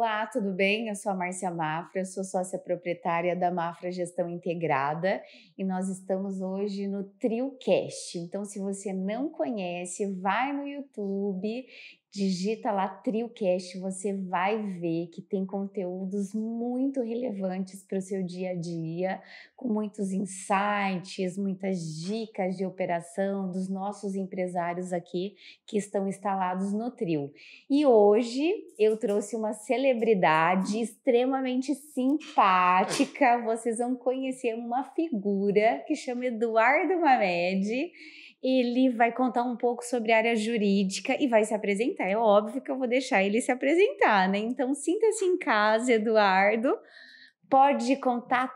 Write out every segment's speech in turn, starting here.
Olá, tudo bem? Eu sou a Márcia Mafra, sou sócia proprietária da Mafra Gestão Integrada e nós estamos hoje no TrioCast. Então, se você não conhece, vai no YouTube, digita lá TrioCast, você vai ver que tem conteúdos muito relevantes para o seu dia a dia, com muitos insights, muitas dicas de operação dos nossos empresários aqui que estão instalados no Trio. E hoje eu trouxe uma celebridade extremamente simpática. Vocês vão conhecer uma figura que chama Eduardo Mamed. Ele vai contar um pouco sobre a área jurídica e vai se apresentar. É óbvio que eu vou deixar ele se apresentar, né? Então, sinta-se em casa, Eduardo. Pode contar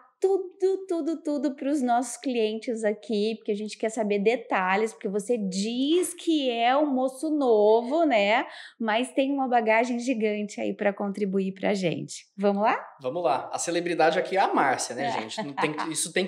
tudo para os nossos clientes aqui, porque a gente quer saber detalhes, porque você diz que é um moço novo, né? Mas tem uma bagagem gigante aí para contribuir para a gente. Vamos lá? Vamos lá. A celebridade aqui é a Márcia, né, gente? Isso tem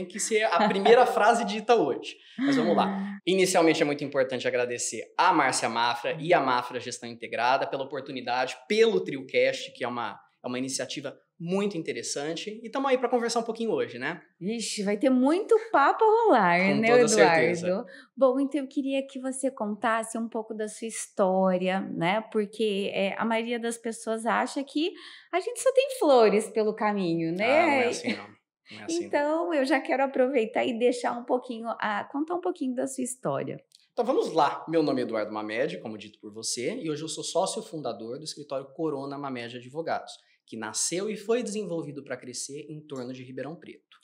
que ser a primeira frase dita hoje. Mas vamos lá. Inicialmente é muito importante agradecer a Márcia Mafra e a Mafra Gestão Integrada pela oportunidade, pelo TrioCast, que é uma iniciativa muito interessante. E estamos aí para conversar um pouquinho hoje, né? Ixi, vai ter muito papo a rolar, Com né, toda Eduardo? certeza. Bom, então eu queria que você contasse um pouco da sua história, né? Porque a maioria das pessoas acha que a gente só tem flores pelo caminho, né? Ah, não é assim não. Não é assim não. Então eu já quero aproveitar e deixar um pouquinho, contar um pouquinho da sua história. Então vamos lá. Meu nome é Eduardo Mamed, como dito por você, e hoje eu sou sócio fundador do escritório Corona Mamed Advogados, que nasceu e foi desenvolvido para crescer em torno de Ribeirão Preto.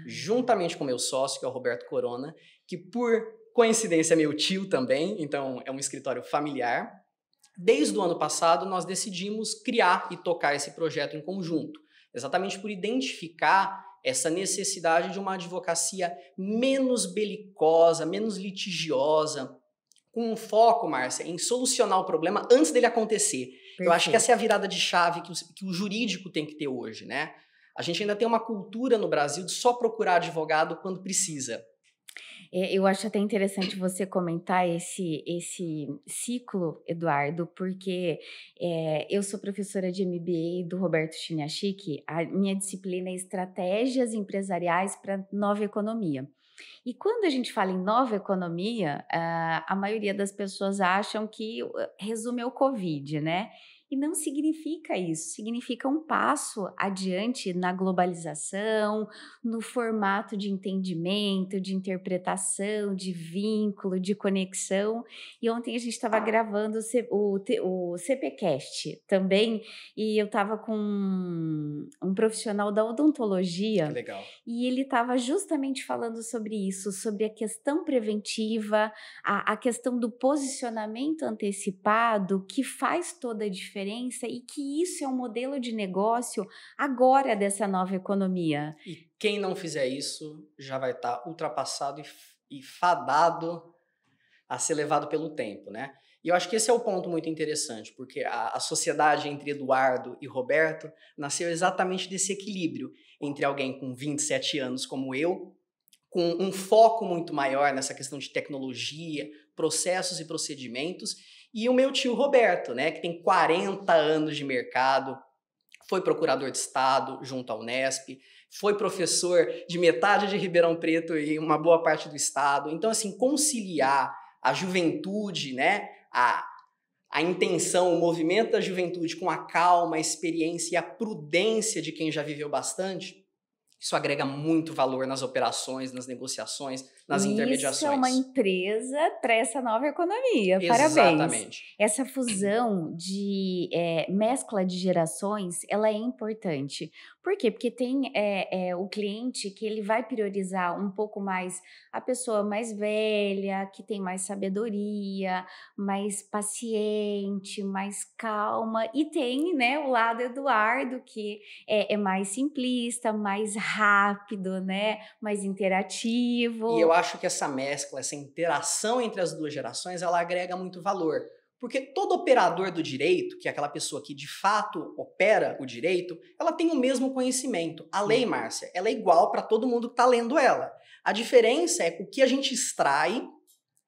Juntamente com meu sócio, que é o Roberto Corona, que por coincidência é meu tio também, então é um escritório familiar. Desde o ano passado, nós decidimos criar e tocar esse projeto em conjunto, exatamente por identificar essa necessidade de uma advocacia menos belicosa, menos litigiosa, com um foco, Márcia, em solucionar o problema antes dele acontecer. Perfeito. Eu acho que essa é a virada de chave que o jurídico tem que ter hoje, né? A gente ainda tem uma cultura no Brasil de só procurar advogado quando precisa. Eu acho até interessante você comentar esse ciclo, Eduardo, porque eu sou professora de MBA do Roberto Chiniachiki. A minha disciplina é Estratégias Empresariais para Nova Economia. E quando a gente fala em nova economia, a maioria das pessoas acham que resume ao Covid, né? E não significa isso, significa um passo adiante na globalização, no formato de entendimento, de interpretação, de vínculo, de conexão. E ontem a gente estava gravando o CPCast também, e eu estava com um profissional da odontologia. Que legal. E ele estava justamente falando sobre isso, sobre a questão preventiva, a questão do posicionamento antecipado, que faz toda a diferença e que isso é um modelo de negócio agora dessa nova economia. E quem não fizer isso já vai estar ultrapassado e fadado a ser levado pelo tempo, né? E eu acho que esse é o ponto muito interessante, porque a sociedade entre Eduardo e Roberto nasceu exatamente desse equilíbrio entre alguém com 27 anos como eu, com um foco muito maior nessa questão de tecnologia, processos e procedimentos, e o meu tio Roberto, né, que tem 40 anos de mercado, foi procurador de Estado junto à Unesp, foi professor de metade de Ribeirão Preto e uma boa parte do Estado. Então, assim, conciliar a juventude, né, a intenção, o movimento da juventude com a calma, a experiência e a prudência de quem já viveu bastante, isso agrega muito valor nas operações, nas negociações, nas intermediações. Isso é uma empresa para essa nova economia. Parabéns. Exatamente. Essa fusão de mescla de gerações, ela é importante. Por quê? Porque tem o cliente que ele vai priorizar um pouco mais a pessoa mais velha, que tem mais sabedoria, mais paciente, mais calma. E tem, né, o lado Eduardo, que é mais simplista, mais rápido, né? Mais interativo. E eu acho que essa mescla, essa interação entre as duas gerações, ela agrega muito valor. Porque todo operador do direito, que é aquela pessoa que de fato opera o direito, ela tem o mesmo conhecimento. A lei, Márcia, ela é igual para todo mundo que está lendo ela. A diferença é o que a gente extrai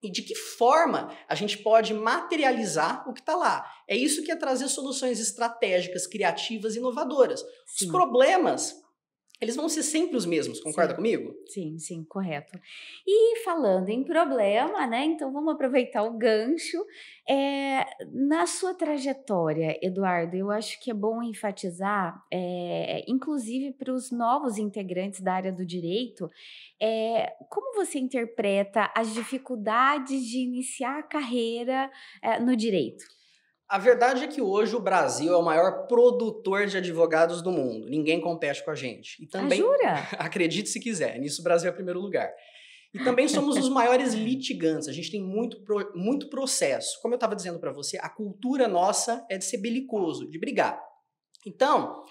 e de que forma a gente pode materializar o que está lá. É isso que é trazer soluções estratégicas, criativas, inovadoras. Os Sim. problemas, eles vão ser sempre os mesmos, concorda comigo? Sim, correto. E falando em problema, né? Então vamos aproveitar o gancho. Na sua trajetória, Eduardo, eu acho que é bom enfatizar, inclusive para os novos integrantes da área do direito, como você interpreta as dificuldades de iniciar a carreira, no direito? A verdade é que hoje o Brasil é o maior produtor de advogados do mundo. Ninguém compete com a gente. E Ah, também, jura? acredite se quiser, nisso o Brasil é o primeiro lugar. E também somos os maiores litigantes. A gente tem muito processo. Como eu estava dizendo para você, a cultura nossa é de ser belicoso, de brigar. Então,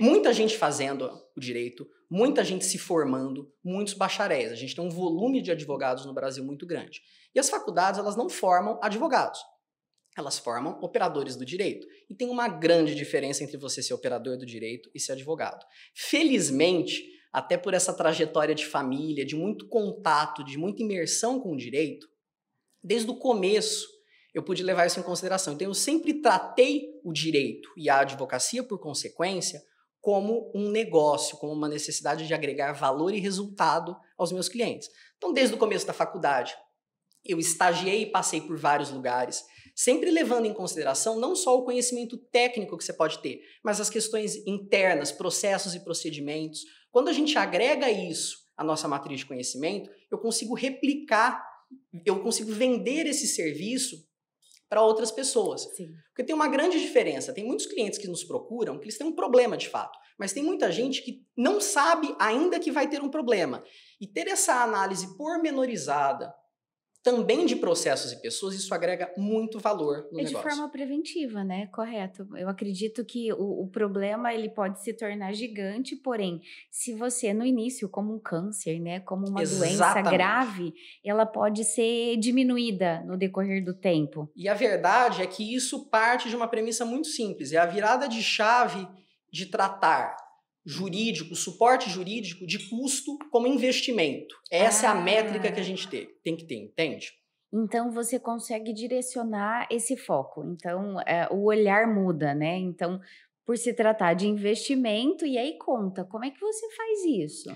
muita gente fazendo o direito, muita gente se formando, muitos bacharéis. A gente tem um volume de advogados no Brasil muito grande. E as faculdades, elas não formam advogados. Elas formam operadores do direito. E tem uma grande diferença entre você ser operador do direito e ser advogado. Felizmente, até por essa trajetória de família, de muito contato, de muita imersão com o direito, desde o começo eu pude levar isso em consideração. Então eu sempre tratei o direito e a advocacia, por consequência, como um negócio, como uma necessidade de agregar valor e resultado aos meus clientes. Então desde o começo da faculdade, eu estagiei e passei por vários lugares, sempre levando em consideração não só o conhecimento técnico que você pode ter, mas as questões internas, processos e procedimentos. Quando a gente agrega isso à nossa matriz de conhecimento, eu consigo replicar, eu consigo vender esse serviço para outras pessoas. Sim. Porque tem uma grande diferença. Tem muitos clientes que nos procuram que eles têm um problema de fato, mas tem muita gente que não sabe ainda que vai ter um problema. E ter essa análise pormenorizada, também de processos e pessoas, isso agrega muito valor no negócio. De forma preventiva, né? Correto. Eu acredito que o problema ele pode se tornar gigante, porém, se você no início, como um câncer, né, como uma doença grave, ela pode ser diminuída no decorrer do tempo. E a verdade é que isso parte de uma premissa muito simples, é a virada de chave de tratar jurídico, suporte jurídico de custo como investimento. Essa é a métrica que a gente tem que ter, entende? Então você consegue direcionar esse foco. Então o olhar muda, né? Então, por se tratar de investimento, e aí conta, como é que você faz isso?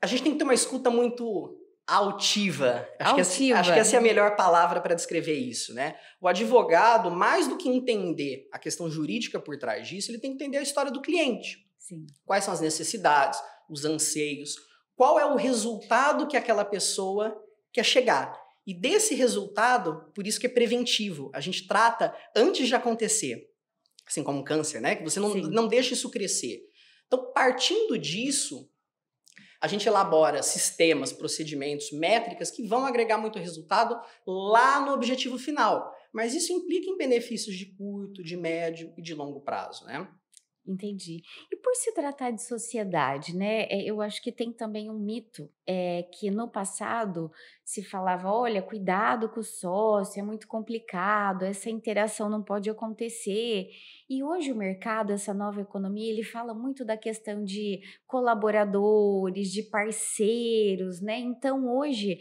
A gente tem que ter uma escuta muito altiva. Acho que essa é a melhor palavra para descrever isso, né? O advogado, mais do que entender a questão jurídica por trás disso, ele tem que entender a história do cliente. Sim. Quais são as necessidades, os anseios, qual é o resultado que aquela pessoa quer chegar. E desse resultado, por isso que é preventivo. A gente trata antes de acontecer, assim como um câncer, né? Que você não deixa isso crescer. Então, partindo disso, a gente elabora sistemas, procedimentos, métricas que vão agregar muito resultado lá no objetivo final. Mas isso implica em benefícios de curto, de médio e de longo prazo, né? Entendi. E por se tratar de sociedade, né? Eu acho que tem também um mito que no passado se falava, olha, cuidado com o sócio, é muito complicado, essa interação não pode acontecer. E hoje o mercado, essa nova economia, ele fala muito da questão de colaboradores, de parceiros, né? Então hoje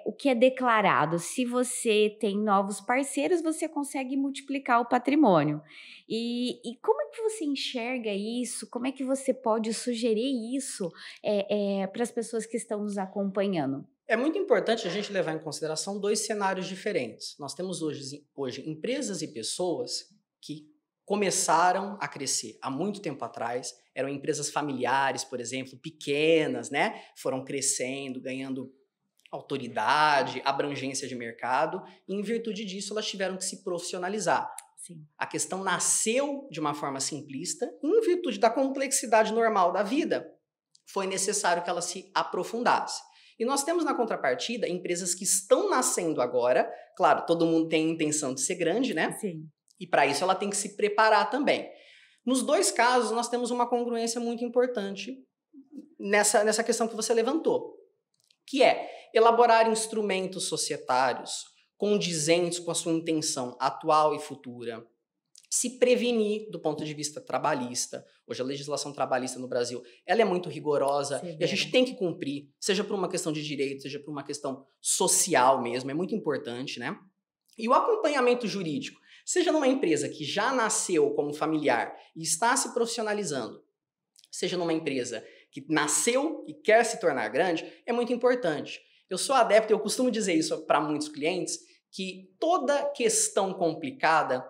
o que é declarado, se você tem novos parceiros, você consegue multiplicar o patrimônio. E como é que você enxerga isso? Como é que você pode sugerir isso para as pessoas que estão nos acompanhando? É muito importante a gente levar em consideração dois cenários diferentes. Nós temos hoje empresas e pessoas que começaram a crescer há muito tempo atrás, eram empresas familiares, por exemplo, pequenas, né? Foram crescendo, ganhando autoridade, abrangência de mercado, e em virtude disso elas tiveram que se profissionalizar. Sim. A questão nasceu de uma forma simplista, e em virtude da complexidade normal da vida, foi necessário que ela se aprofundasse. E nós temos na contrapartida empresas que estão nascendo agora, claro, todo mundo tem a intenção de ser grande, né? Sim. E para isso ela tem que se preparar também. Nos dois casos, nós temos uma congruência muito importante nessa questão que você levantou, que é elaborar instrumentos societários condizentes com a sua intenção atual e futura, se prevenir do ponto de vista trabalhista. Hoje a legislação trabalhista no Brasil, ela é muito rigorosa e a gente tem que cumprir, seja por uma questão de direito, seja por uma questão social mesmo, é muito importante, né? E o acompanhamento jurídico, seja numa empresa que já nasceu como familiar e está se profissionalizando, seja numa empresa que nasceu e quer se tornar grande, é muito importante. Eu sou adepto, eu costumo dizer isso para muitos clientes, que toda questão complicada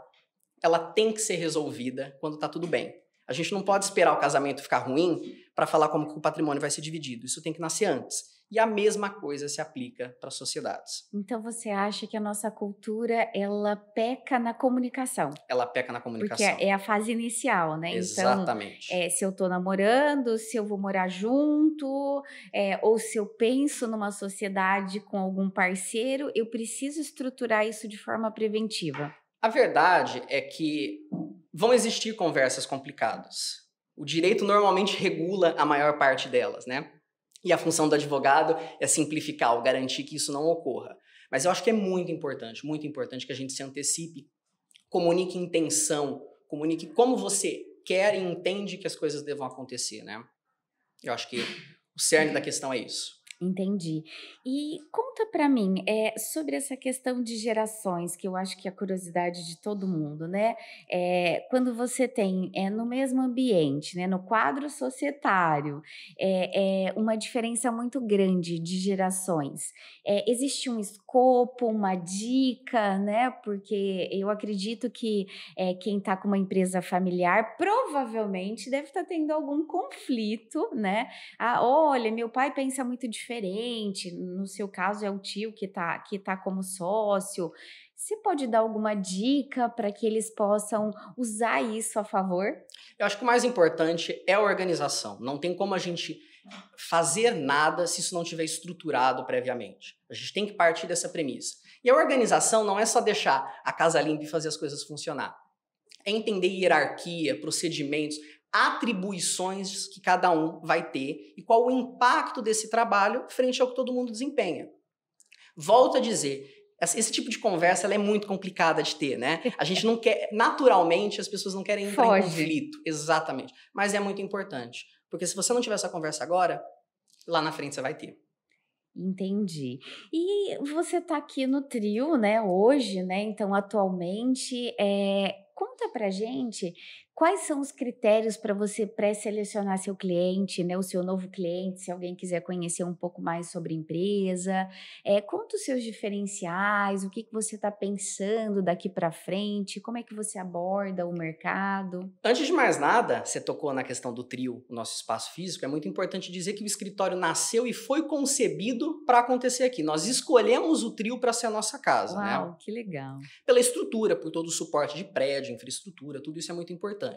ela tem que ser resolvida quando está tudo bem. A gente não pode esperar o casamento ficar ruim para falar como que o patrimônio vai ser dividido. Isso tem que nascer antes. E a mesma coisa se aplica para as sociedades. Então você acha que a nossa cultura, ela peca na comunicação? Ela peca na Porque comunicação. é a fase inicial, né? Exatamente. Então, se eu tô namorando, se eu vou morar junto, ou se eu penso numa sociedade com algum parceiro, eu preciso estruturar isso de forma preventiva. A verdade é que vão existir conversas complicadas. O direito normalmente regula a maior parte delas, né? E a função do advogado é simplificar ou garantir que isso não ocorra. Mas eu acho que é muito importante que a gente se antecipe, comunique intenção, comunique como você quer e entende que as coisas devam acontecer, né? Eu acho que o cerne da questão é isso. Entendi. E conta para mim, sobre essa questão de gerações, que eu acho que é a curiosidade de todo mundo, né? Quando você tem, no mesmo ambiente, né, no quadro societário, uma diferença muito grande de gerações. Existe um escopo, uma dica, né? Porque eu acredito que quem está com uma empresa familiar provavelmente deve estar tendo algum conflito, né? Ah, olha, meu pai pensa muito diferente, no seu caso é o tio que tá como sócio. Você pode dar alguma dica para que eles possam usar isso a favor? Eu acho que o mais importante é a organização. Não tem como a gente fazer nada se isso não estiver estruturado previamente. A gente tem que partir dessa premissa. E a organização não é só deixar a casa limpa e fazer as coisas funcionar. É entender hierarquia, procedimentos, atribuições que cada um vai ter e qual o impacto desse trabalho frente ao que todo mundo desempenha. Volto a dizer, esse tipo de conversa ela é muito complicada de ter, né? A gente não quer, naturalmente, as pessoas não querem entrar em conflito. Exatamente. Mas é muito importante. Porque se você não tiver essa conversa agora, lá na frente você vai ter. Entendi. E você está aqui no trio, né, hoje, né, então atualmente, conta pra gente quais são os critérios para você pré-selecionar seu cliente, né, o seu novo cliente, se alguém quiser conhecer um pouco mais sobre a empresa. Conta os seus diferenciais, o que que você está pensando daqui para frente, como é que você aborda o mercado? Antes de mais nada, você tocou na questão do trio, o nosso espaço físico, é muito importante dizer que o escritório nasceu e foi concebido para acontecer aqui. Nós escolhemos o trio para ser a nossa casa, né? Uau, que legal. Pela estrutura, por todo o suporte de prédio, infraestrutura, tudo isso é muito importante.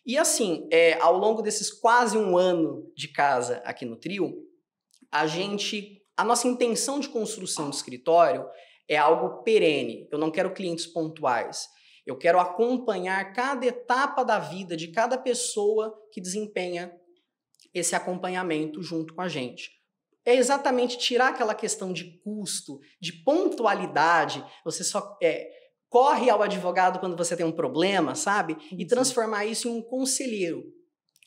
E assim, ao longo desses quase um ano de casa aqui no trio, a nossa intenção de construção de escritório é algo perene. Eu não quero clientes pontuais. Eu quero acompanhar cada etapa da vida de cada pessoa que desempenha esse acompanhamento junto com a gente. É exatamente tirar aquela questão de custo, de pontualidade. Você só corre ao advogado quando você tem um problema, sabe? Entendi. E transformar isso em um conselheiro,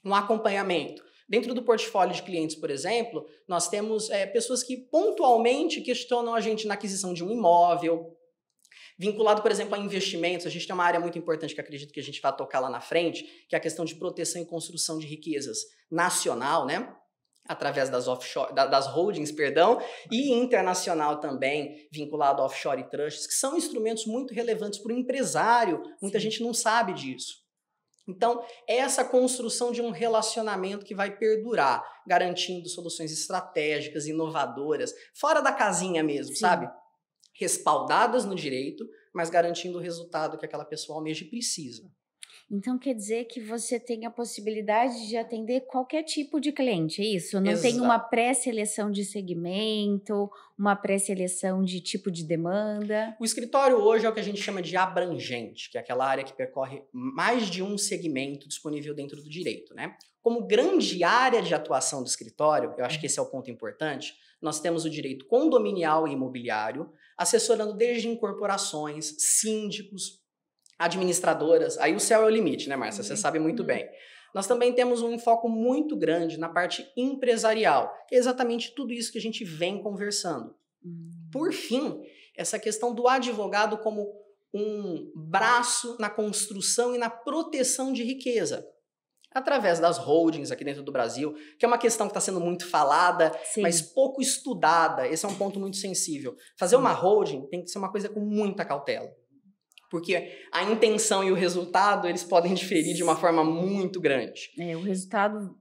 um acompanhamento. Dentro do portfólio de clientes, por exemplo, nós temos pessoas que pontualmente questionam a gente na aquisição de um imóvel, vinculado, por exemplo, a investimentos. A gente tem uma área muito importante que acredito que a gente vai tocar lá na frente, que é a questão de proteção e construção de riquezas nacional, né? Através das holdings, e internacional também, vinculado a offshore trusts, que são instrumentos muito relevantes para o empresário. Muita gente não sabe disso. Então, é essa construção de um relacionamento que vai perdurar, garantindo soluções estratégicas, inovadoras, fora da casinha mesmo, Sim. sabe? Respaldadas no direito, mas garantindo o resultado que aquela pessoa almeja e precisa. Então quer dizer que você tem a possibilidade de atender qualquer tipo de cliente, é isso? Não tem uma pré-seleção de segmento, uma pré-seleção de tipo de demanda? O escritório hoje é o que a gente chama de abrangente, que é aquela área que percorre mais de um segmento disponível dentro do direito, né? Como grande área de atuação do escritório, eu acho que esse é o ponto importante, nós temos o direito condominial e imobiliário, assessorando desde incorporações, síndicos, administradoras, aí o céu é o limite, né, Márcia? Você sabe muito bem. Nós também temos um foco muito grande na parte empresarial, que é exatamente tudo isso que a gente vem conversando. Por fim, essa questão do advogado como um braço na construção e na proteção de riqueza, através das holdings aqui dentro do Brasil, que é uma questão que está sendo muito falada, Sim. mas pouco estudada. Esse é um ponto muito sensível. Fazer uma holding tem que ser uma coisa com muita cautela, porque a intenção e o resultado, eles podem diferir de uma forma muito grande. O resultado,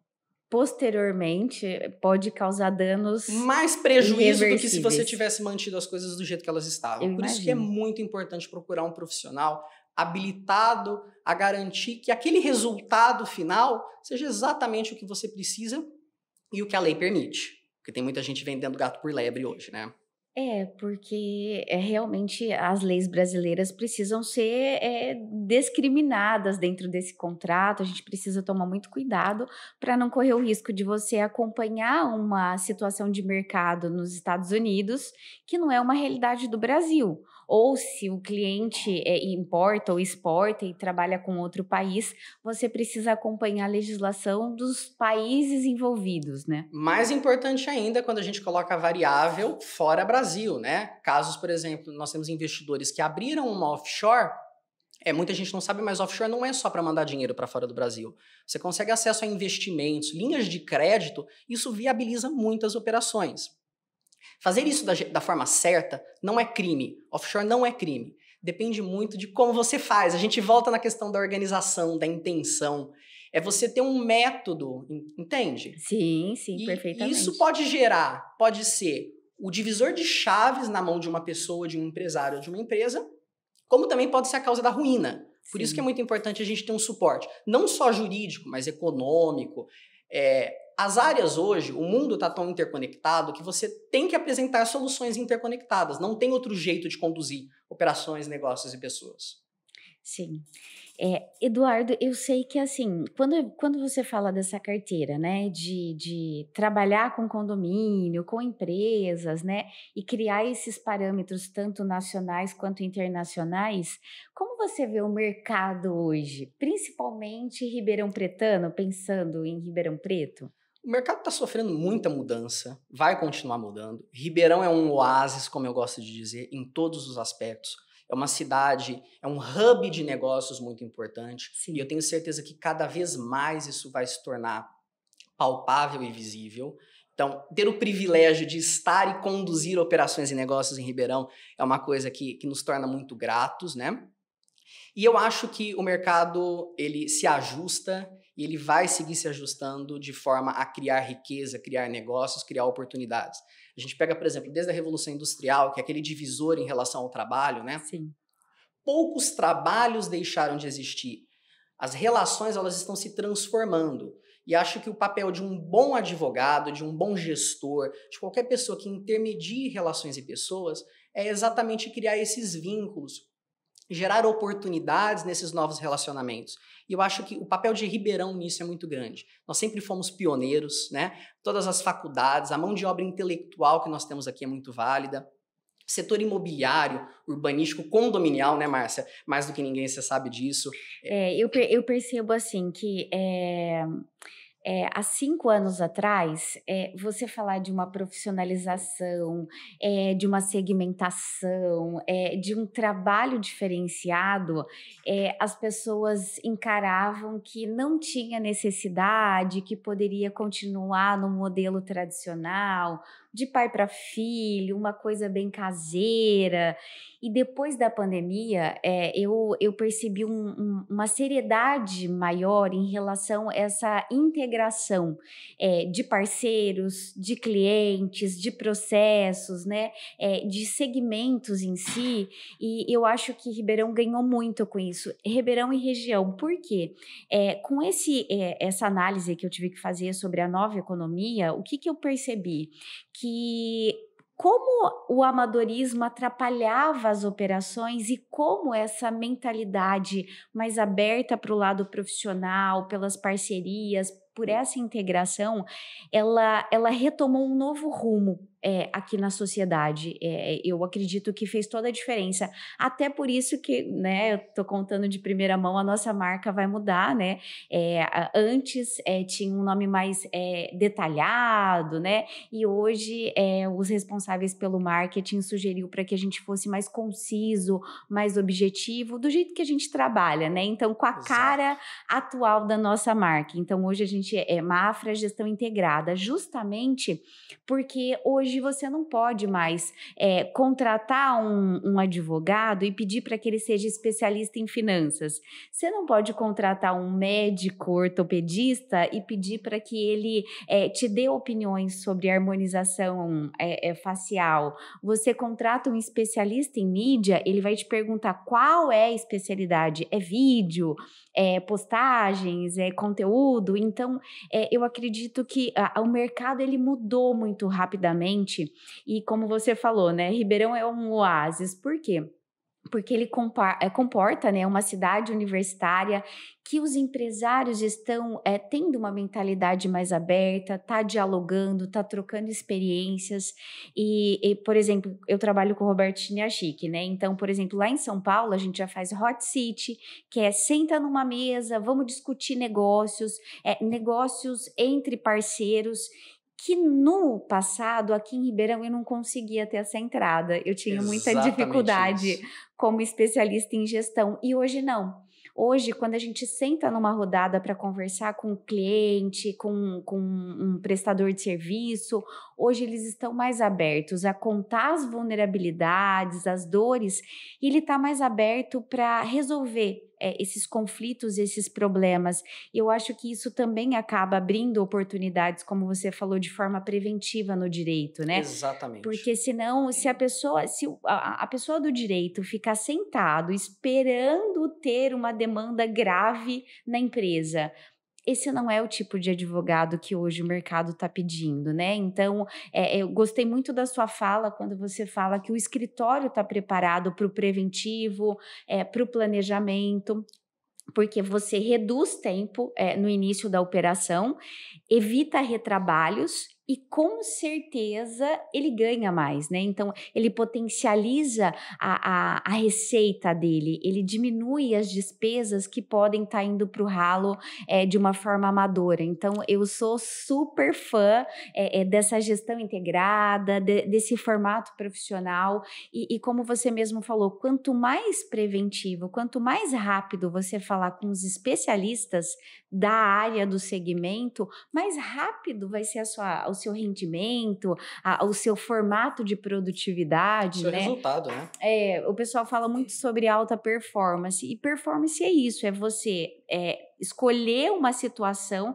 posteriormente, pode causar danos mais prejuízo do que se você irreversíveis. tivesse mantido as coisas do jeito que elas estavam. Eu Por isso que é imagino. muito importante procurar um profissional habilitado a garantir que aquele resultado final seja exatamente o que você precisa e o que a lei permite. Porque tem muita gente vendendo gato por lebre hoje, né? Porque realmente as leis brasileiras precisam ser discriminadas dentro desse contrato. A gente precisa tomar muito cuidado para não correr o risco de você acompanhar uma situação de mercado nos Estados Unidos que não é uma realidade do Brasil. Ou se o cliente importa ou exporta e trabalha com outro país, você precisa acompanhar a legislação dos países envolvidos, né? Mais importante ainda quando a gente coloca a variável fora Brasil, né? Casos, por exemplo, nós temos investidores que abriram uma offshore. Muita gente não sabe, mas offshore não é só para mandar dinheiro para fora do Brasil. Você consegue acesso a investimentos, linhas de crédito, isso viabiliza muitas operações. Fazer isso da forma certa não é crime. Offshore não é crime. Depende muito de como você faz. A gente volta na questão da organização, da intenção. É você ter um método, entende? Sim, perfeitamente. Isso pode ser o divisor de chaves na mão de uma pessoa, de um empresário ou de uma empresa, como também pode ser a causa da ruína. Por isso que é muito importante a gente ter um suporte, não só jurídico, mas econômico. As áreas hoje, o mundo está tão interconectado que você tem que apresentar soluções interconectadas. Não tem outro jeito de conduzir operações, negócios e pessoas. Sim. Eduardo, eu sei que assim, quando você fala dessa carteira, né, de trabalhar com condomínio, com empresas, né, e criar esses parâmetros tanto nacionais quanto internacionais, como você vê o mercado hoje, principalmente Ribeirão Pretano, pensando em Ribeirão Preto? O mercado está sofrendo muita mudança, vai continuar mudando. Ribeirão é um oásis, como eu gosto de dizer, em todos os aspectos. É uma cidade, é um hub de negócios muito importante. Sim. E eu tenho certeza que cada vez mais isso vai se tornar palpável e visível. Então, ter o privilégio de estar e conduzir operações e negócios em Ribeirão é uma coisa que nos torna muito gratos, né? E eu acho que o mercado, ele se ajusta e ele vai seguir se ajustando de forma a criar riqueza, criar negócios, criar oportunidades. A gente pega, por exemplo, desde a Revolução Industrial, que é aquele divisor em relação ao trabalho, né? Sim. Poucos trabalhos deixaram de existir. As relações, elas estão se transformando. E acho que o papel de um bom advogado, de um bom gestor, de qualquer pessoa que intermedie relações e pessoas, é exatamente criar esses vínculos, gerar oportunidades nesses novos relacionamentos. E eu acho que o papel de Ribeirão nisso é muito grande. Nós sempre fomos pioneiros, né? Todas as faculdades, a mão de obra intelectual que nós temos aqui é muito válida. Setor imobiliário, urbanístico, condominial, né, Márcia? Mais do que ninguém, você sabe disso. Eu percebo assim que há 5 anos atrás, você falar de uma profissionalização, de uma segmentação, de um trabalho diferenciado, as pessoas encaravam que não tinha necessidade, que poderia continuar no modelo tradicional, de pai para filho, uma coisa bem caseira. E depois da pandemia, eu percebi uma seriedade maior em relação a essa integração de parceiros, de clientes, de processos, né, de segmentos em si, e eu acho que Ribeirão ganhou muito com isso, Ribeirão e região. Por quê? Com essa análise que eu tive que fazer sobre a nova economia, o que eu percebi? Que como o amadorismo atrapalhava as operações e como essa mentalidade mais aberta para o lado profissional, pelas parcerias, por essa integração, ela retomou um novo rumo. aqui na sociedade. Eu acredito que fez toda a diferença. Até por isso que, né, eu tô contando de primeira mão, a nossa marca vai mudar, né? Antes tinha um nome mais detalhado, né? E hoje os responsáveis pelo marketing sugeriu para que a gente fosse mais conciso, mais objetivo, do jeito que a gente trabalha, né? Então, com a cara atual da nossa marca. Então, hoje a gente é Mafra Gestão Integrada, justamente porque hoje você não pode mais contratar um advogado e pedir para que ele seja especialista em finanças. Você não pode contratar um médico ortopedista e pedir para que ele te dê opiniões sobre harmonização facial. Você contrata um especialista em mídia, ele vai te perguntar qual é a especialidade. É vídeo, postagens, conteúdo. Então, eu acredito que o mercado ele mudou muito rapidamente e como você falou, né, Ribeirão é um oásis. Por quê? Porque ele comporta, né, uma cidade universitária que os empresários estão tendo uma mentalidade mais aberta, tá dialogando, tá trocando experiências por exemplo, eu trabalho com o Roberto Chiniachik, né? Então, por exemplo, lá em São Paulo a gente já faz Hot City, que senta numa mesa, vamos discutir negócios, negócios entre parceiros, que no passado, aqui em Ribeirão, eu não conseguia ter essa entrada. Eu tinha muita Exatamente dificuldade isso. como especialista em gestão. E hoje não. Hoje, quando a gente senta numa rodada para conversar com um cliente, com um prestador de serviço, hoje eles estão mais abertos a contar as vulnerabilidades, as dores, e ele está mais aberto para resolver esses conflitos, esses problemas. E eu acho que isso também acaba abrindo oportunidades, como você falou, de forma preventiva no direito, né? Exatamente. Porque senão, se a pessoa do direito ficar sentado esperando ter uma demanda grave na empresa, esse não é o tipo de advogado que hoje o mercado está pedindo, né? Então, eu gostei muito da sua fala quando você fala que o escritório está preparado para o preventivo, para o planejamento, porque você reduz tempo no início da operação, evita retrabalhos e com certeza ele ganha mais, né? Então ele potencializa a receita dele, ele diminui as despesas que podem estar indo para o ralo de uma forma amadora. Então eu sou super fã dessa gestão integrada, desse formato profissional e como você mesmo falou, quanto mais preventivo, quanto mais rápido você falar com os especialistas da área do segmento, mais rápido vai ser o seu rendimento, o seu formato de produtividade, Seu né? resultado, né? O pessoal fala muito sobre alta performance, e performance é isso, é você escolher uma situação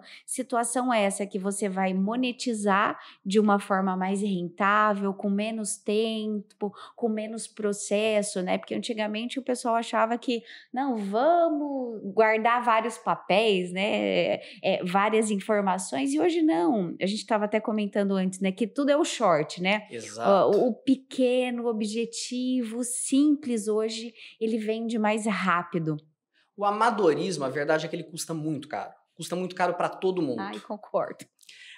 essa que você vai monetizar de uma forma mais rentável, com menos tempo, com menos processo, né? Porque antigamente o pessoal achava que, não, vamos guardar vários papéis, né? Várias informações, e hoje não. A gente estava até comentando antes, né? Que tudo é o short, né? Exato. O pequeno, objetivo, simples hoje, ele vende mais rápido. O amadorismo, a verdade é que ele custa muito caro. Custa muito caro para todo mundo. Ai, concordo.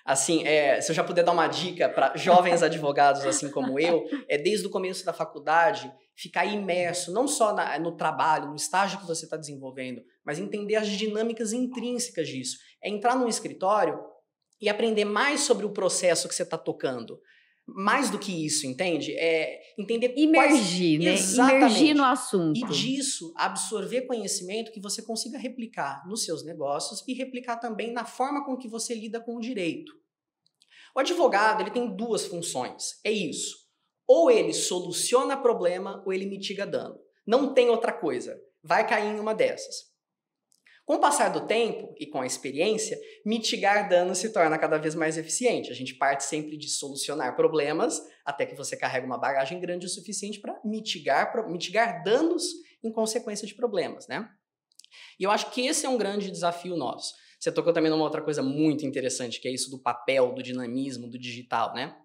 Assim, se eu já puder dar uma dica para jovens advogados assim como eu, desde o começo da faculdade, ficar imerso não só no trabalho, no estágio que você está desenvolvendo, mas entender as dinâmicas intrínsecas disso. É entrar num escritório e aprender mais sobre o processo que você está tocando. Mais do que isso, entende? Entender Imergir, né? Exatamente. Imergir no assunto. E disso, absorver conhecimento que você consiga replicar nos seus negócios e replicar também na forma com que você lida com o direito. O advogado, ele tem duas funções. É isso. Ou ele soluciona problema ou ele mitiga dano. Não tem outra coisa. Vai cair em uma dessas. Com o passar do tempo e com a experiência, mitigar danos se torna cada vez mais eficiente. A gente parte sempre de solucionar problemas até que você carrega uma bagagem grande o suficiente para mitigar danos em consequência de problemas, né? E eu acho que esse é um grande desafio nosso. Você tocou também numa outra coisa muito interessante, que é isso do papel, do dinamismo, do digital, né?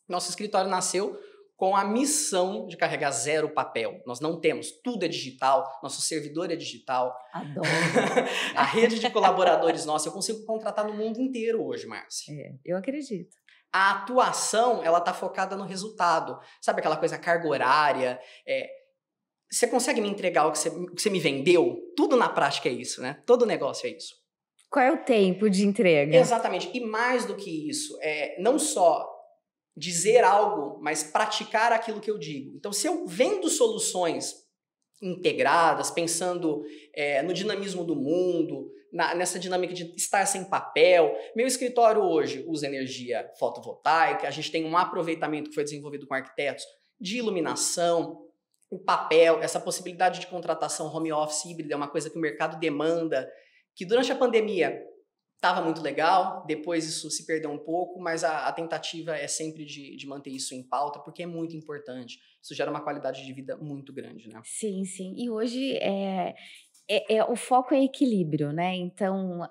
Nosso escritório nasceu com a missão de carregar zero papel. Nós não temos, tudo é digital, nosso servidor é digital. Adoro. A rede de colaboradores nossa, eu consigo contratar no mundo inteiro hoje, Márcia. Eu acredito. A atuação, ela tá focada no resultado. Sabe aquela coisa, carga horária? Você consegue me entregar o que você me vendeu? Tudo na prática é isso, né? Todo negócio é isso. Qual é o tempo de entrega? Exatamente. E mais do que isso, não só dizer algo, mas praticar aquilo que eu digo. Então, se eu vendo soluções integradas, pensando no dinamismo do mundo, nessa dinâmica de estar sem papel. Meu escritório hoje usa energia fotovoltaica, a gente tem um aproveitamento que foi desenvolvido com arquitetos de iluminação, o papel, essa possibilidade de contratação home office híbrida é uma coisa que o mercado demanda, que durante a pandemia estava muito legal, depois isso se perdeu um pouco, mas a tentativa é sempre de manter isso em pauta, porque é muito importante. Isso gera uma qualidade de vida muito grande, né? Sim, sim. E hoje o foco é equilíbrio, né? Então,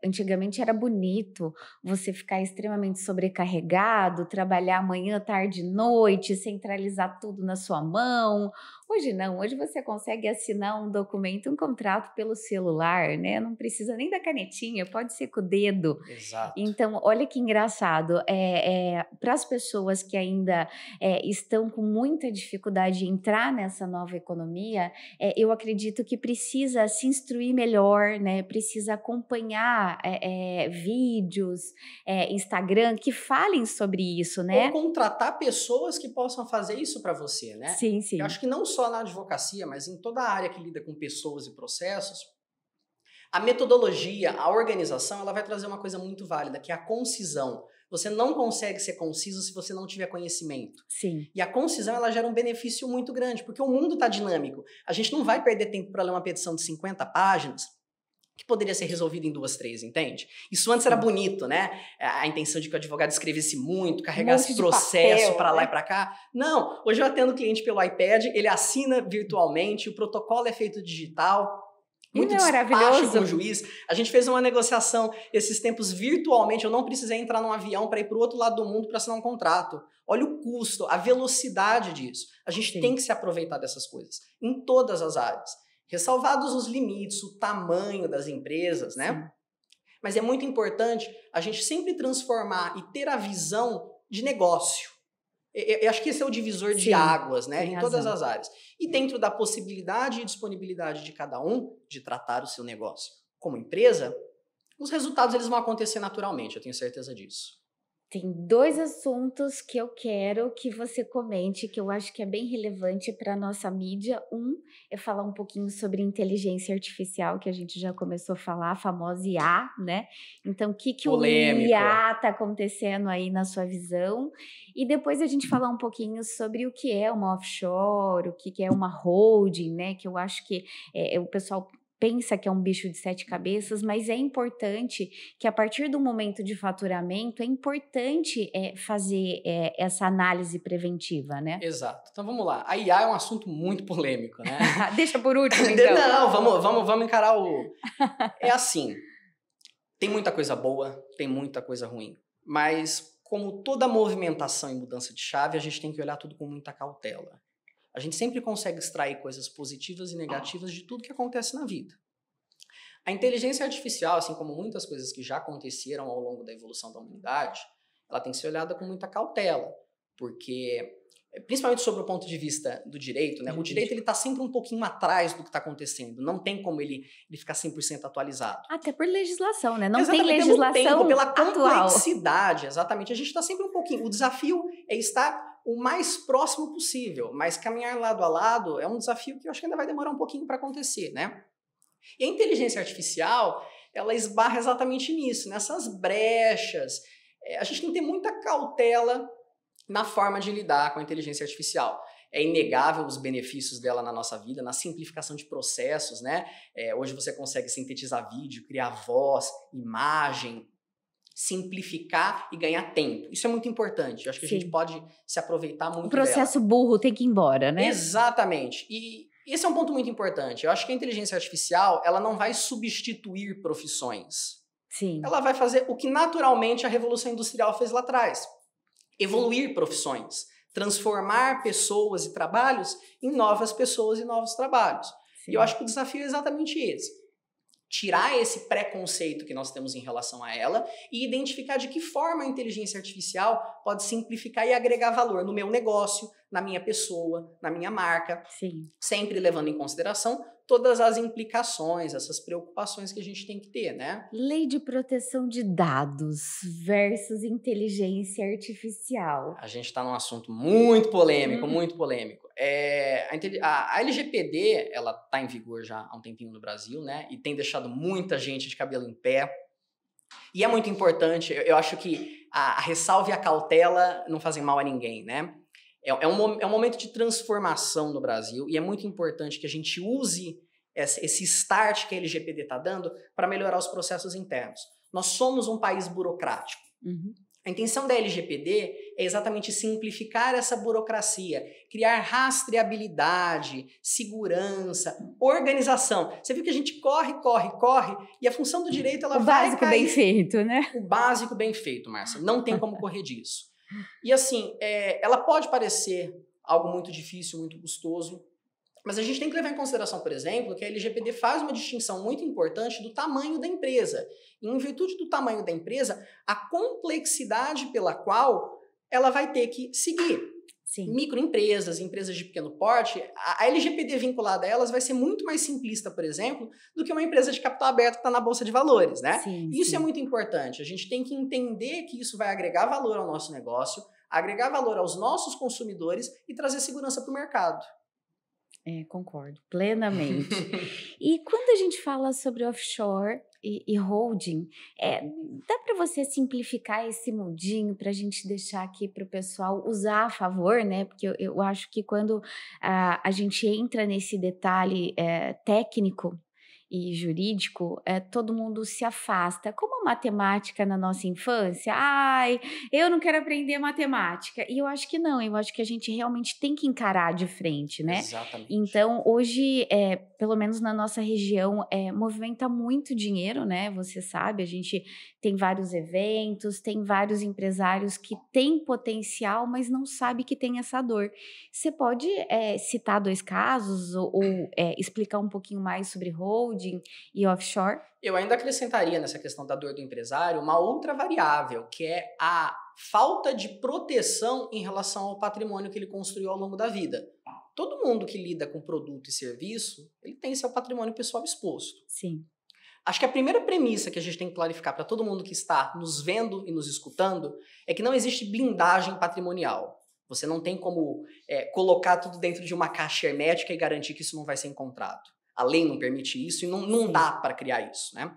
antigamente era bonito você ficar extremamente sobrecarregado, trabalhar manhã, tarde, noite, centralizar tudo na sua mão. Hoje não, hoje você consegue assinar um documento, um contrato pelo celular, né? Não precisa nem da canetinha, pode ser com o dedo. Exato. Então, olha que engraçado, para as pessoas que ainda estão com muita dificuldade de entrar nessa nova economia, eu acredito que precisa se instruir melhor, né? Precisa acompanhar vídeos, Instagram que falem sobre isso, né? Ou contratar pessoas que possam fazer isso para você, né? Sim, sim. Eu acho que não só na advocacia, mas em toda a área que lida com pessoas e processos, a metodologia, a organização, ela vai trazer uma coisa muito válida, que é a concisão. Você não consegue ser conciso se você não tiver conhecimento. Sim. E a concisão, ela gera um benefício muito grande, porque o mundo está dinâmico. A gente não vai perder tempo para ler uma petição de 50 páginas, que poderia ser resolvida em 2, 3, entende? Isso antes era bonito, né? A intenção de que o advogado escrevesse muito, carregasse processo para lá e para cá. Não, hoje eu atendo o cliente pelo iPad, ele assina virtualmente, o protocolo é feito digital, muito despacho com o juiz. A gente fez uma negociação esses tempos virtualmente, eu não precisei entrar num avião para ir para o outro lado do mundo para assinar um contrato. Olha o custo, a velocidade disso. A gente tem que se aproveitar dessas coisas, em todas as áreas. Ressalvados os limites, o tamanho das empresas, né? Sim. Mas é muito importante a gente sempre transformar e ter a visão de negócio. Eu acho que esse é o divisor de águas, né? Em todas as áreas. E dentro da possibilidade e disponibilidade de cada um de tratar o seu negócio como empresa, os resultados eles vão acontecer naturalmente, eu tenho certeza disso. Tem 2 assuntos que eu quero que você comente, que eu acho que é bem relevante para a nossa mídia. Um é falar um pouquinho sobre inteligência artificial, que a gente já começou a falar, a famosa IA, né? Então, o que o IA está acontecendo aí na sua visão? E depois a gente falar um pouquinho sobre o que é uma offshore, o que é uma holding, né? Que eu acho que o pessoal pensa que é um bicho de 7 cabeças, mas é importante que a partir do momento de faturamento, é importante fazer essa análise preventiva, né? Exato. Então vamos lá. A IA é um assunto muito polêmico, né? Deixa por último, então. Não, vamos encarar o... É assim, tem muita coisa boa, tem muita coisa ruim, mas como toda movimentação e mudança de chave, a gente tem que olhar tudo com muita cautela. A gente sempre consegue extrair coisas positivas e negativas de tudo que acontece na vida. A inteligência artificial, assim como muitas coisas que já aconteceram ao longo da evolução da humanidade, ela tem que ser olhada com muita cautela, porque, principalmente sobre o ponto de vista do direito, né? O direito está sempre um pouquinho atrás do que está acontecendo, não tem como ele ficar 100% atualizado. Até por legislação, né? Não exatamente, tem legislação pelo tempo, pela atual. complexidade, exatamente. A gente está sempre um pouquinho... O desafio é estar o mais próximo possível, mas caminhar lado a lado é um desafio que eu acho que ainda vai demorar um pouquinho para acontecer, né? E a inteligência artificial, ela esbarra exatamente nisso, nessas brechas. A gente tem que ter muita cautela na forma de lidar com a inteligência artificial. É inegável os benefícios dela na nossa vida, na simplificação de processos, né? Hoje você consegue sintetizar vídeo, criar voz, imagem, simplificar e ganhar tempo. Isso é muito importante. Eu acho que a gente pode se aproveitar muito dela. O processo burro tem que ir embora, né? Exatamente. E esse é um ponto muito importante. Eu acho que a inteligência artificial, ela não vai substituir profissões. Sim. Ela vai fazer o que naturalmente a Revolução Industrial fez lá atrás. Evoluir profissões. Transformar pessoas e trabalhos em novas pessoas e novos trabalhos. Sim. E eu acho que o desafio é exatamente esse. tirar esse preconceito que nós temos em relação a ela e identificar de que forma a inteligência artificial pode simplificar e agregar valor no meu negócio, na minha pessoa, na minha marca. Sim. Sempre levando em consideração todas as implicações, essas preocupações que a gente tem que ter, né? Lei de proteção de dados versus inteligência artificial. A gente está num assunto muito polêmico, muito polêmico. A LGPD, ela está em vigor já há um tempinho no Brasil, né? E tem deixado muita gente de cabelo em pé. E é muito importante, eu acho que a ressalva e a cautela não fazem mal a ninguém, né? É um momento de transformação no Brasil e é muito importante que a gente use esse start que a LGPD está dando para melhorar os processos internos. Nós somos um país burocrático. Uhum. A intenção da LGPD é exatamente simplificar essa burocracia, criar rastreabilidade, segurança, organização. Você viu que a gente corre e a função do direito ela vai O básico bem feito, né? O básico bem feito, Márcia. Não tem como correr disso. E assim, ela pode parecer algo muito difícil, muito custoso, mas a gente tem que levar em consideração, por exemplo, que a LGPD faz uma distinção muito importante do tamanho da empresa. E em virtude do tamanho da empresa, a complexidade pela qual ela vai ter que seguir. Sim. Microempresas, empresas de pequeno porte, a LGPD vinculada a elas vai ser muito mais simplista, por exemplo, do que uma empresa de capital aberto que está na Bolsa de Valores, né? Sim, isso sim. é muito importante. A gente tem que entender que isso vai agregar valor ao nosso negócio, agregar valor aos nossos consumidores e trazer segurança para o mercado. Concordo plenamente. E quando a gente fala sobre offshore e holding, dá para você simplificar esse mundinho para a gente deixar aqui para o pessoal usar a favor, né? Porque eu acho que quando a gente entra nesse detalhe técnico e jurídico, todo mundo se afasta. Como a matemática na nossa infância, ai, eu não quero aprender matemática. E eu acho que não, eu acho que a gente realmente tem que encarar de frente, né? Exatamente. Então, hoje, pelo menos na nossa região, movimenta muito dinheiro, né? Você sabe, a gente tem vários eventos, tem vários empresários que têm potencial, mas não sabe que tem essa dor. Você pode citar 2 casos ou explicar um pouquinho mais sobre holding e offshore? Eu ainda acrescentaria nessa questão da dor do empresário uma outra variável, que é a falta de proteção em relação ao patrimônio que ele construiu ao longo da vida. Todo mundo que lida com produto e serviço, ele tem seu patrimônio pessoal exposto. Sim. Acho que a primeira premissa que a gente tem que clarificar para todo mundo que está nos vendo e nos escutando é que não existe blindagem patrimonial. Você não tem como colocar tudo dentro de uma caixa hermética e garantir que isso não vai ser encontrado. A lei não permite isso e não dá para criar isso, né?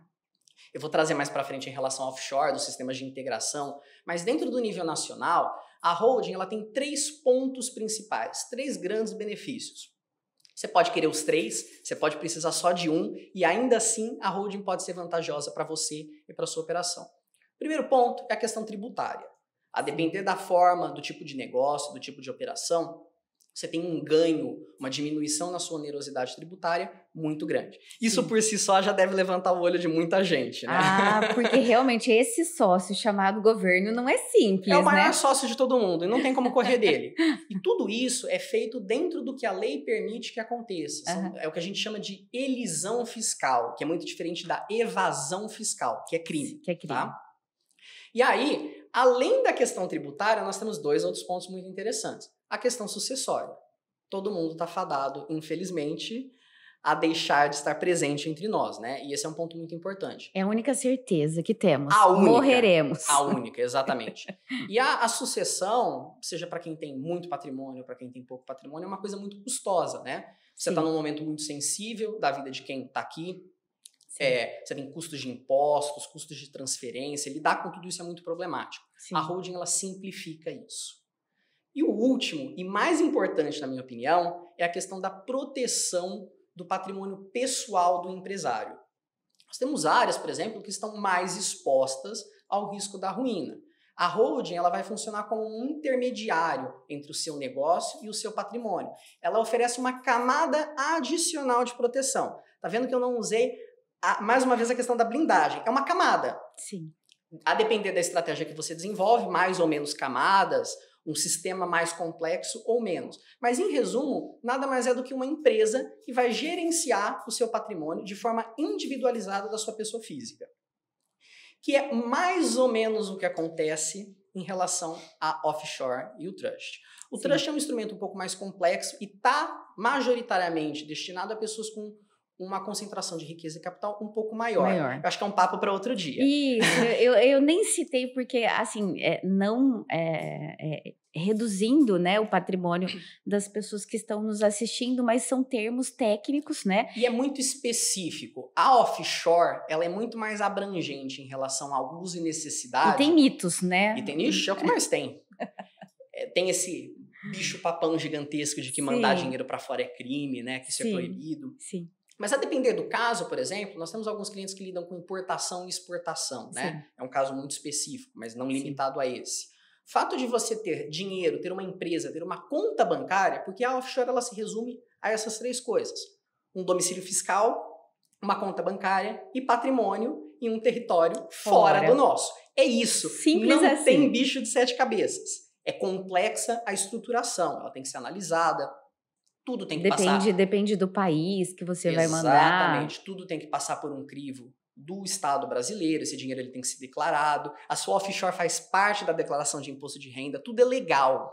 Eu vou trazer mais para frente em relação ao offshore, dos sistemas de integração, mas dentro do nível nacional, a holding ela tem 3 pontos principais, 3 grandes benefícios. Você pode querer os 3, você pode precisar só de um, e ainda assim a holding pode ser vantajosa para você e para sua operação. Primeiro ponto é a questão tributária. A depender da forma, do tipo de negócio, do tipo de operação, você tem um ganho, uma diminuição na sua onerosidade tributária muito grande. Isso por si só já deve levantar o olho de muita gente, né? Porque realmente esse sócio chamado governo não é simples, né? É o maior sócio de todo mundo e não tem como correr dele. E tudo isso é feito dentro do que a lei permite que aconteça. É o que a gente chama de elisão fiscal, que é muito diferente da evasão fiscal, que é crime. Que é crime. Tá? E aí, além da questão tributária, nós temos 2 outros pontos muito interessantes. A questão sucessória. Todo mundo está fadado, infelizmente, a deixar de estar presente entre nós, né? E esse é um ponto muito importante. É a única certeza que temos. A única. Morreremos. A única, exatamente. E a sucessão, seja para quem tem muito patrimônio, para quem tem pouco patrimônio, é uma coisa muito custosa, né? Você está num momento muito sensível da vida de quem está aqui. Você tem custos de impostos, custos de transferência. Lidar com tudo isso é muito problemático. Sim. A holding, ela simplifica isso. E o último, e mais importante, na minha opinião, é a questão da proteção do patrimônio pessoal do empresário. Nós temos áreas, por exemplo, que estão mais expostas ao risco da ruína. A holding ela vai funcionar como um intermediário entre o seu negócio e o seu patrimônio. Ela oferece uma camada adicional de proteção. Tá vendo que eu não usei, mais uma vez, a questão da blindagem? É uma camada. Sim. A depender da estratégia que você desenvolve, mais ou menos camadas, um sistema mais complexo ou menos. Mas, em resumo, nada mais é do que uma empresa que vai gerenciar o seu patrimônio de forma individualizada da sua pessoa física. Que é mais ou menos o que acontece em relação a offshore e o trust. O trust é um instrumento um pouco mais complexo e está majoritariamente destinado a pessoas com uma concentração de riqueza e capital um pouco maior. Eu acho que é um papo para outro dia. Isso, eu nem citei porque, assim, reduzindo, né, o patrimônio das pessoas que estão nos assistindo, mas são termos técnicos, né? E é muito específico. A offshore, ela é muito mais abrangente em relação ao uso e necessidade. E tem mitos, né? E tem nicho, é o que mais tem. Tem esse bicho-papão gigantesco de que mandar dinheiro para fora é crime, né? Que isso é proibido. Sim. Mas a depender do caso, por exemplo, nós temos alguns clientes que lidam com importação e exportação, né? É um caso muito específico, mas não limitado a esse. O fato de você ter dinheiro, ter uma empresa, ter uma conta bancária, porque a offshore ela se resume a essas três coisas. Um domicílio fiscal, uma conta bancária e patrimônio em um território fora do nosso. É isso. Simples não assim. tem bicho de 7 cabeças. É complexa a estruturação, ela tem que ser analisada, tudo tem que passar... Depende do país que você vai mandar. Exatamente, tudo tem que passar por um crivo do Estado brasileiro, esse dinheiro ele tem que ser declarado, a sua offshore faz parte da declaração de imposto de renda, tudo é legal.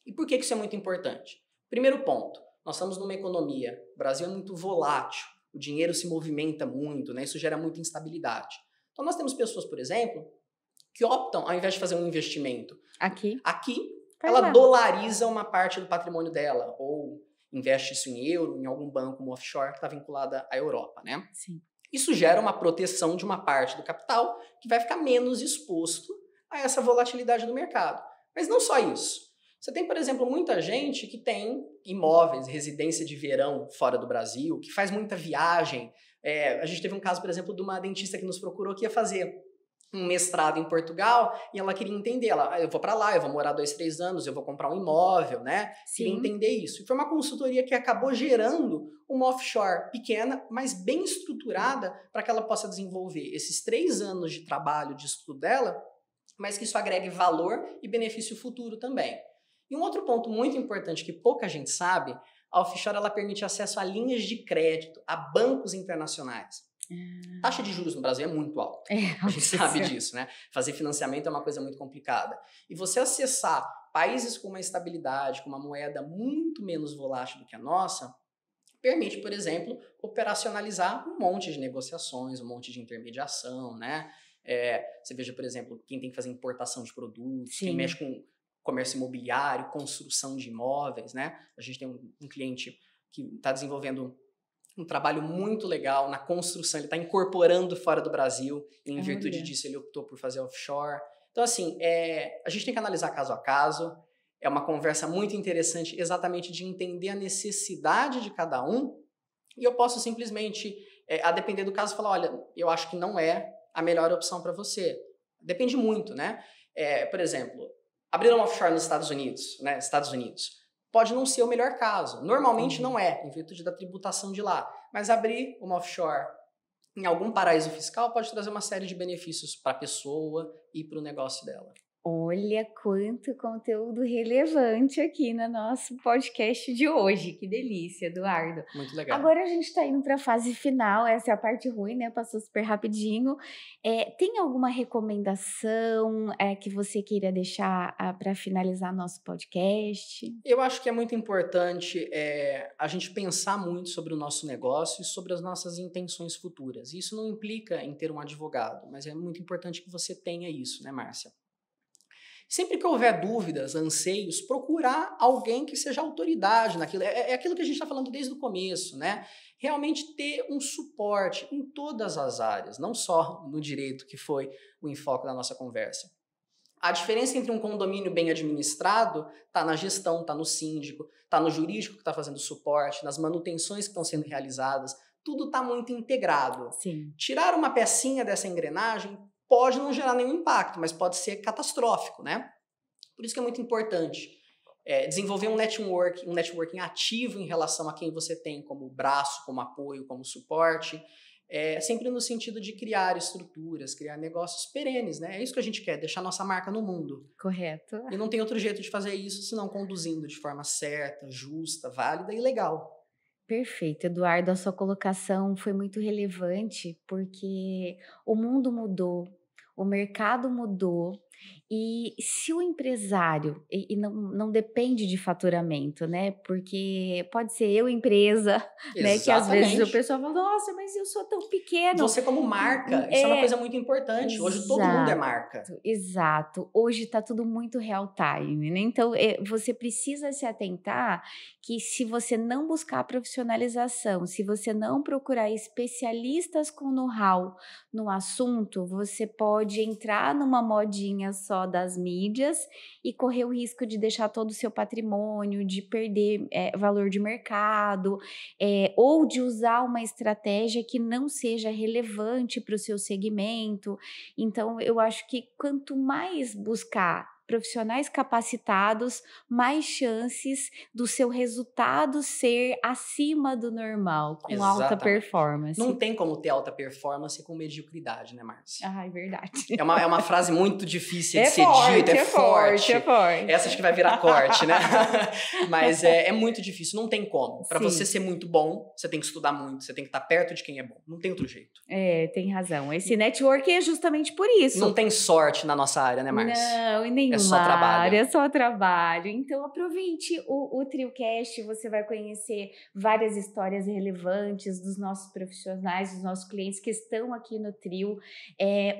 E por que isso é muito importante? Primeiro ponto, nós estamos numa economia, o Brasil é muito volátil, o dinheiro se movimenta muito, né? Isso gera muita instabilidade. Então nós temos pessoas, por exemplo, que optam, ao invés de fazer um investimento aqui ela dolariza uma parte do patrimônio dela, ou investe isso em euro, em algum banco, uma offshore que está vinculada à Europa, né? Sim. Isso gera uma proteção de uma parte do capital que vai ficar menos exposto a essa volatilidade do mercado. Mas não só isso. Você tem, por exemplo, muita gente que tem imóveis, residência de verão fora do Brasil, que faz muita viagem. A gente teve um caso, por exemplo, de uma dentista que nos procurou que ia fazer um mestrado em Portugal e ela queria entender, eu vou para lá, eu vou morar 2, 3 anos, eu vou comprar um imóvel, né? Queria entender isso. E foi uma consultoria que acabou gerando uma offshore pequena, mas bem estruturada para que ela possa desenvolver esses 3 anos de trabalho, de estudo dela, mas que isso agregue valor e benefício futuro também. E um outro ponto muito importante que pouca gente sabe, a offshore ela permite acesso a linhas de crédito, a bancos internacionais. A taxa de juros no Brasil é muito alta. A gente sabe disso, né? Fazer financiamento é uma coisa muito complicada. E você acessar países com uma estabilidade, com uma moeda muito menos volátil do que a nossa, permite, por exemplo, operacionalizar um monte de negociações, um monte de intermediação, né? Você veja, por exemplo, quem tem que fazer importação de produtos, quem mexe com comércio imobiliário, construção de imóveis, né? A gente tem um cliente que está desenvolvendo um trabalho muito legal na construção, ele está incorporando fora do Brasil, e em virtude disso ele optou por fazer offshore. Então, assim, a gente tem que analisar caso a caso, é uma conversa muito interessante exatamente de entender a necessidade de cada um, e eu posso simplesmente, a depender do caso, falar, olha, eu acho que não é a melhor opção para você. Depende muito, né? Por exemplo, abrir uma offshore nos Estados Unidos, né? Pode não ser o melhor caso. Normalmente não é, em virtude da tributação de lá. Mas abrir uma offshore em algum paraíso fiscal pode trazer uma série de benefícios para a pessoa e para o negócio dela. Olha quanto conteúdo relevante aqui no nosso podcast de hoje. Que delícia, Eduardo. Muito legal. Agora a gente está indo para a fase final, essa é a parte ruim, né? Passou super rapidinho. Tem alguma recomendação que você queira deixar para finalizar nosso podcast? Eu acho que é muito importante a gente pensar muito sobre o nosso negócio e sobre as nossas intenções futuras. Isso não implica em ter um advogado, mas é muito importante que você tenha isso, né, Márcia? Sempre que houver dúvidas, anseios, procurar alguém que seja autoridade naquilo. É aquilo que a gente está falando desde o começo, né? Realmente ter um suporte em todas as áreas, não só no direito, que foi o enfoque da nossa conversa. A diferença entre um condomínio bem administrado está na gestão, está no síndico, está no jurídico que está fazendo suporte, nas manutenções que estão sendo realizadas. Tudo está muito integrado. Sim. Tirar uma pecinha dessa engrenagem pode não gerar nenhum impacto, mas pode ser catastrófico, né? Por isso que é muito importante desenvolver um networking ativo em relação a quem você tem como braço, como apoio, como suporte. sempre no sentido de criar estruturas, criar negócios perenes, né? É isso que a gente quer, deixar nossa marca no mundo. Correto. E não tem outro jeito de fazer isso senão conduzindo de forma certa, justa, válida e legal. Perfeito, Eduardo, a sua colocação foi muito relevante, porque o mundo mudou, o mercado mudou, e se o empresário e não depende de faturamento, né, porque pode ser eu empresa, né, que às vezes o Exatamente. pessoal fala: "Nossa, mas eu sou tão pequeno". Você como marca, isso é uma É, coisa muito importante. Hoje todo mundo é exato. marca. Exato. Hoje está tudo muito real time, né, então, você precisa se atentar que se você não buscar profissionalização, se você não procurar especialistas com know-how no assunto, você pode entrar numa modinha só das mídias e correr o risco de deixar todo o seu patrimônio, de perder, valor de mercado, ou de usar uma estratégia que não seja relevante para o seu segmento. Então, eu acho que quanto mais buscar profissionais capacitados, mais chances do seu resultado ser acima do normal, com alta Exatamente. Não performance. tem como ter alta performance com mediocridade, né, Márcia? Ah, é verdade. É uma frase muito difícil de É ser dita, forte, é é forte, é forte. forte. Essa acho que vai virar corte, né? Mas é muito difícil, não tem como. Para você Sim. ser muito bom, você tem que estudar muito, você tem que estar perto de quem é bom. Não tem outro jeito. Tem razão. Esse network é justamente por isso. Não tem sorte na nossa área, né, Márcia? Não, em nenhuma É só trabalho. área, é só trabalho. Então aproveite o TrioCast, você vai conhecer várias histórias relevantes dos nossos profissionais, dos nossos clientes que estão aqui no Trio.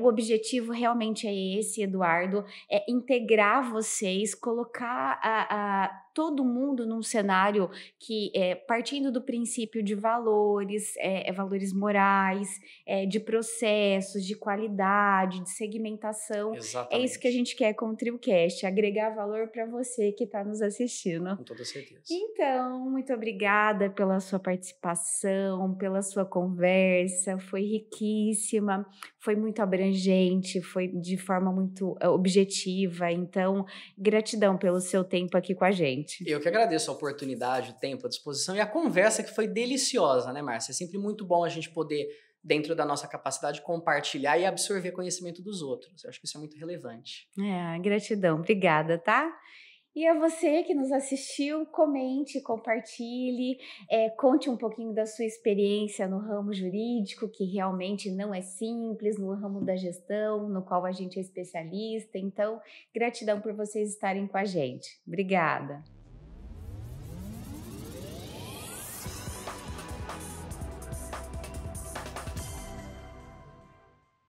O objetivo realmente é esse, Eduardo, é integrar vocês, colocar todo mundo num cenário que, partindo do princípio de valores, valores morais, de processos, de qualidade, de segmentação. É isso que a Exatamente. gente quer com o TrioCast, agregar valor para você que está nos assistindo. Com toda certeza. Então, muito obrigada pela sua participação, pela sua conversa, foi riquíssima, foi muito abrangente, foi de forma muito objetiva. Então, gratidão pelo seu tempo aqui com a gente. Eu que agradeço a oportunidade, o tempo, a disposição e a conversa que foi deliciosa, né, Márcia? É sempre muito bom a gente poder, dentro da nossa capacidade, compartilhar e absorver conhecimento dos outros. Eu acho que isso é muito relevante. Gratidão, obrigada, tá? E a você que nos assistiu, comente, compartilhe, conte um pouquinho da sua experiência no ramo jurídico, que realmente não é simples, no ramo da gestão, no qual a gente é especialista. Então, gratidão por vocês estarem com a gente. Obrigada.